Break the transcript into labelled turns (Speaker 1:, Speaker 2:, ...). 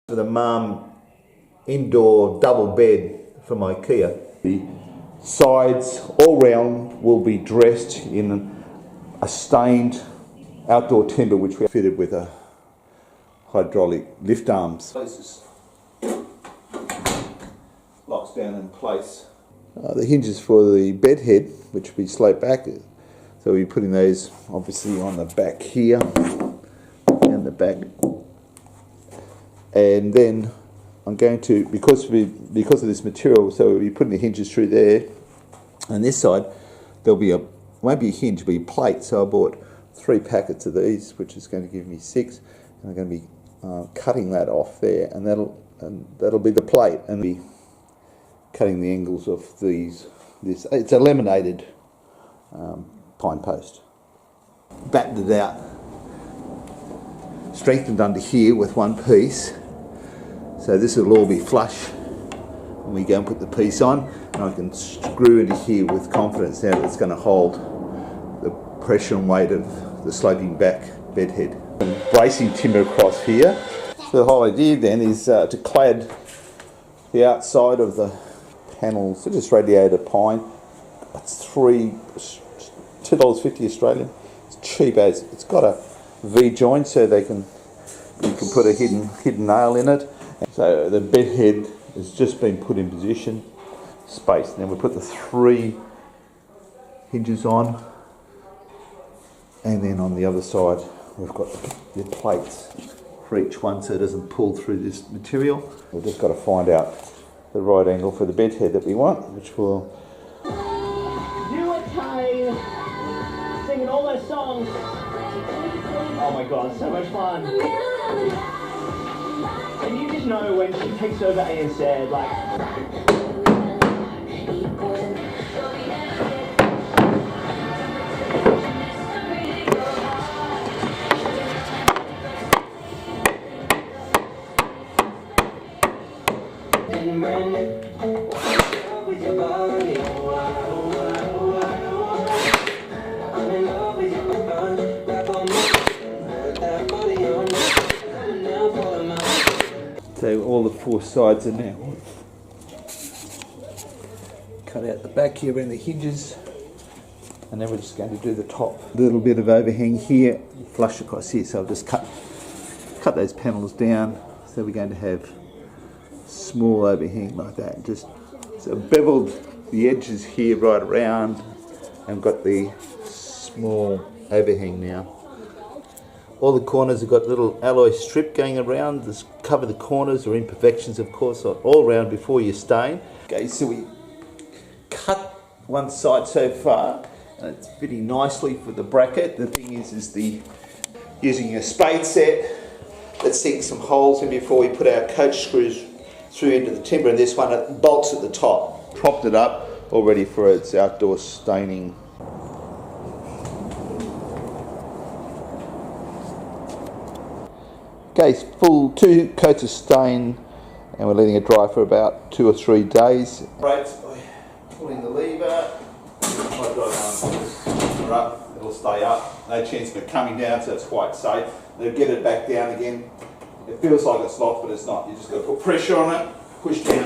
Speaker 1: For the mum indoor double bed from IKEA. The sides all round will be dressed in a stained outdoor timber which we fitted with a hydraulic lift arms. Locks down in place. The hinges for the bed head, which will be sloped back, so we'll be putting those obviously on the back here and the back. And then I'm going to, because of this material, so we'll be putting the hinges through there. On this side, there'll be won't be a hinge, it'll be a plate. So I bought 3 packets of these, which is going to give me 6. And I'm going to be cutting that off there, and that'll be the plate. And be cutting the angles of these. It's a laminated pine post. Battened it out, strengthened under here with one piece. So this will all be flush when we go and put the piece on, and I can screw into here with confidence now that it's going to hold the pressure and weight of the sloping back bed head. And bracing timber across here. So the whole idea then is to clad the outside of the panels. So just radiator pine. It's $2.50 Australian. It's cheap as. It's got a V joint so you can put a hidden nail in it. So the bed head has just been put in position, spaced. Then we put the 3 hinges on, and then on the other side we've got the plates for each one so it doesn't pull through this material. We've just got to find out the right angle for the bed head that we want, which will...
Speaker 2: You and Kane singing all those songs. Oh my god, so much fun. And you just know when she takes over ANZ, like...
Speaker 1: So all the 4 sides are now cut out the back here around the hinges, and then we're just going to do the top. A little bit of overhang here, flush across here, so I'll just cut those panels down. So we're going to have small overhang like that. Just so beveled the edges here right around, and got the small overhang now. All the corners have got little alloy strip going around, just cover the corners or imperfections, of course, all around before you stain. Okay, so we cut one side so far, and it's fitting nicely for the bracket. The thing is using a spade set, let's sink some holes in before we put our coach screws through into the timber, and this one it bolts at the top. Propped it up, all ready for its outdoor staining. Okay, full 2 coats of stain, and we're letting it dry for about 2 or 3 days. Brakes by pulling the lever, it'll stay up. No chance of it coming down, so it's quite safe. Then get it back down again. It feels like it's locked, but it's not. You just got to put pressure on it, push down,